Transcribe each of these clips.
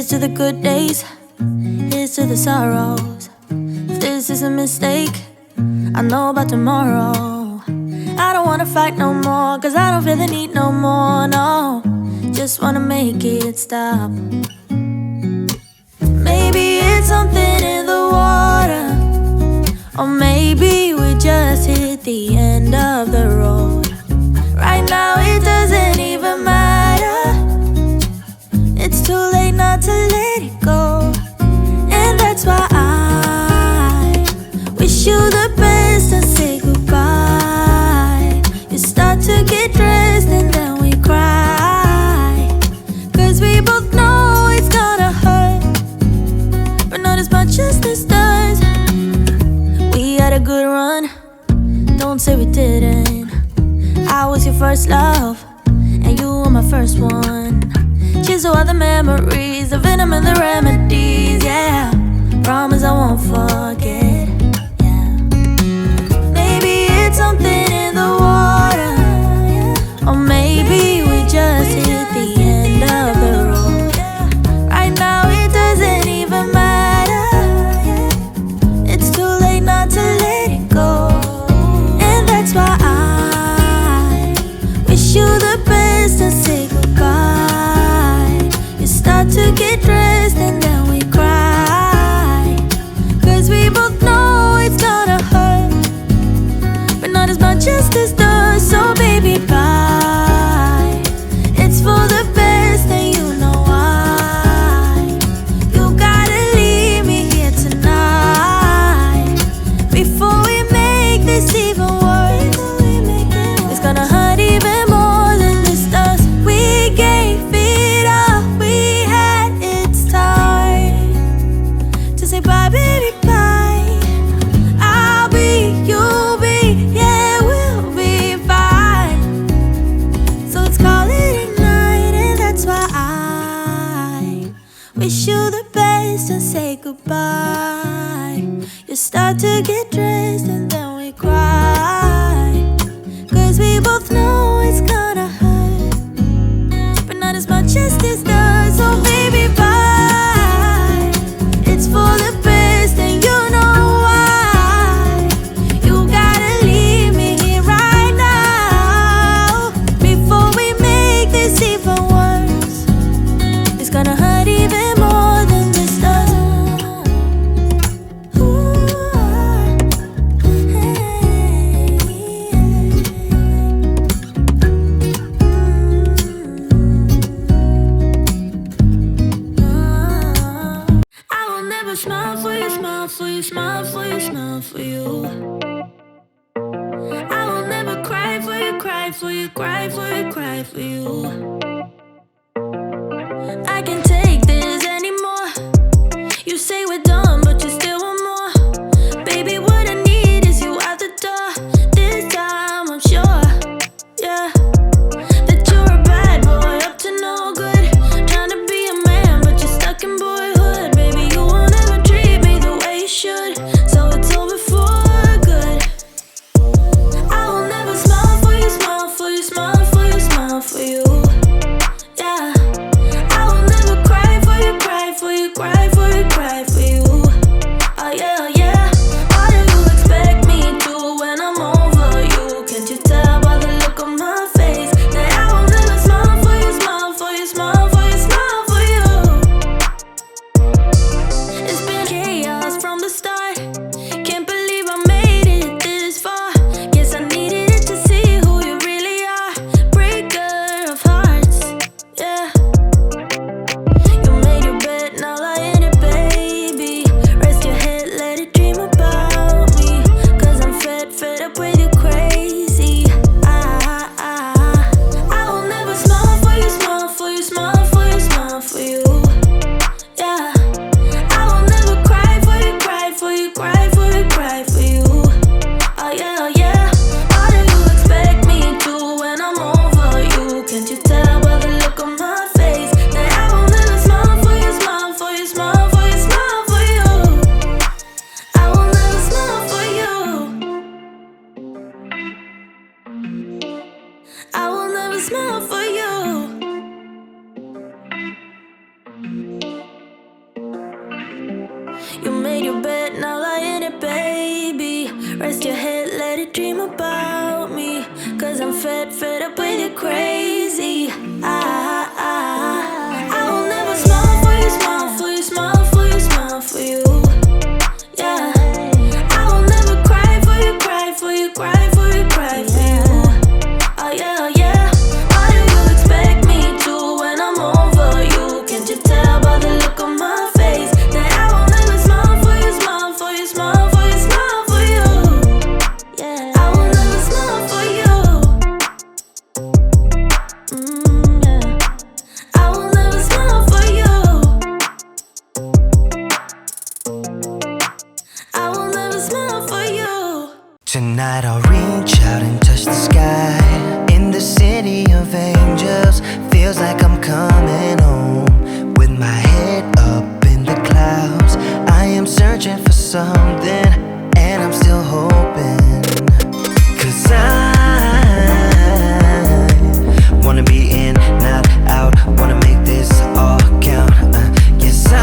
Here's to the good days, here's to the sorrows. If this is a mistake, I know about tomorrow. I don't wanna fight no more, cause I don't feel the need no more, no. Just wanna make it stop. Maybe it's something in the water, or maybe we just hit the end of the road. Right now it doesn't even matter. It's too late not to let it go. And that's why I wish you the best and say goodbye. You start to get dressed and then we cry, cause we both know it's gonna hurt, but not as much as this does. We had a good run, don't say we didn't. I was your first love, and you were my first one. Cheers to all the memories, the venom and the remedies, yeah. Promise I won't forget, yeah. Maybe it's something in the water, or maybe we just hit the end of the road. Right now it doesn't even matter. It's too late not to let it go. And that's why I wish you the best and say goodbye. You start to get dressed and then we cry, cause we both know it's gonna hurt, but not as much as this does. So baby, bye. It's for the best and you know why. You gotta leave me here tonight before we make this even worse. It's gonna hurt even more than this does. We gave it all we had, it's time to say bye, baby, bye. I'll be, you'll be, yeah, we'll be fine. So let's call it a night, and that's why I wish you the best and say goodbye. You start to get dressed and then we cry, cause we both know it's gonna hurt, but not as much as this does. So baby, bye. It's for the best and you know why. You gotta leave me here right now before we make this even worse. It's gonna hurt even more than this does. I will never smile for you, smile for you, smile for you, smile for you. I will never cry for you, cry for you, cry for you, cry for you. I can't take this anymore. You say we're done, but you still want more. Baby, what I need is you out the door. This time I'm sure, yeah, that you're a bad boy, up to no good. Trying to be a man, but you're stuck in boyhood. Baby, you won't ever treat me the way you should, so it's over for good. I will never smile for you, smile for you, smile for you, smile for you, yeah. I will never cry for you, cry for you, cry for you, cry for you. Oh yeah, oh yeah. What do you expect me to when I'm over you? Can't you tell by the look on my face that I will never smile for you, smile for you, smile for you, smile for you? It's been chaos from the start. Can't believe I made it this far. Guess I needed it to see who you really are. Breaker of hearts, yeah. You made your bed, now lie in it, baby. Rest your head, let it dream about me, cause I'm fed up with you crazy. I will never smile for you, smile for you, smile for you, smile for you, yeah. I will never cry for you, cry for you, cry for you, cry for you. Oh yeah, oh yeah. What do you expect me to when I'm over you? Can't you tell by the look on my face that I will never smile for you, smile for you, smile for you, smile for you? I will never smile for you. I will never smile for you. Rest your head, let it dream about me. Cause I'm fed up with you crazy. I will never smile for you, smile for you, smile for you, smile for you. Yeah. I will never cry for you, cry for you, cry for you, cry for you. Oh yeah, oh yeah. Why do you expect me to when I'm over you? Can't you tell by the look on my face that I will never smile for you, smile for you, smile for you, smile for you. Yeah, I will never smile for you. Yeah. I will never smile for you. I will never smile for you. Tonight I'll reach out and touch the sky. In the city of angels, feels like I'm coming home. With my head up in the clouds, I am searching for something, and I'm still hoping. Cause I wanna be in, not out, wanna make this all count. Yes, I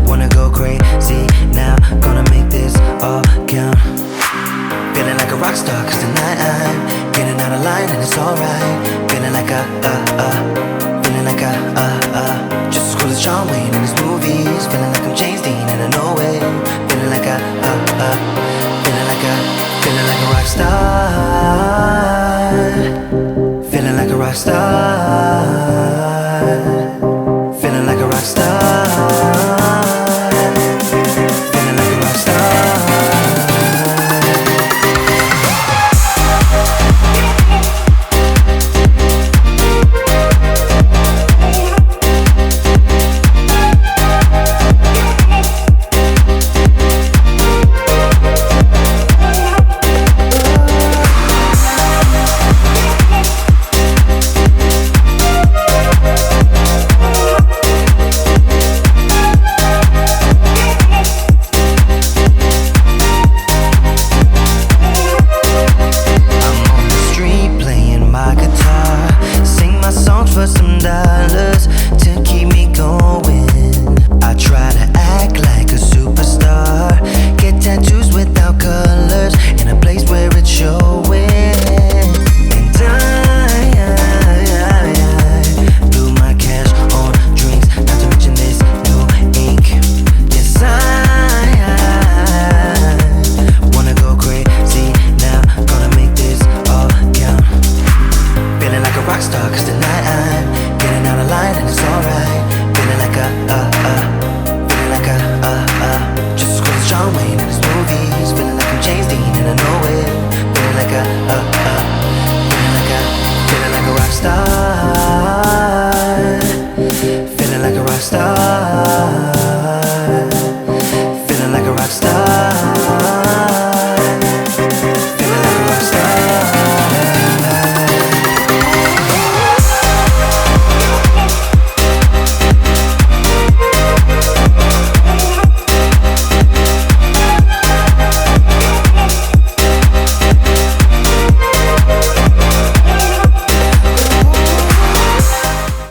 wanna go crazy now, gonna make this all count. Feeling like a rock star, cause tonight I'm getting out of line and it's alright. Feeling like feeling like just as cool as John Wayne in his movies. Feeling like I'm James Dean and I know it. Feeling like feeling like a rock star. Feeling like a rock star.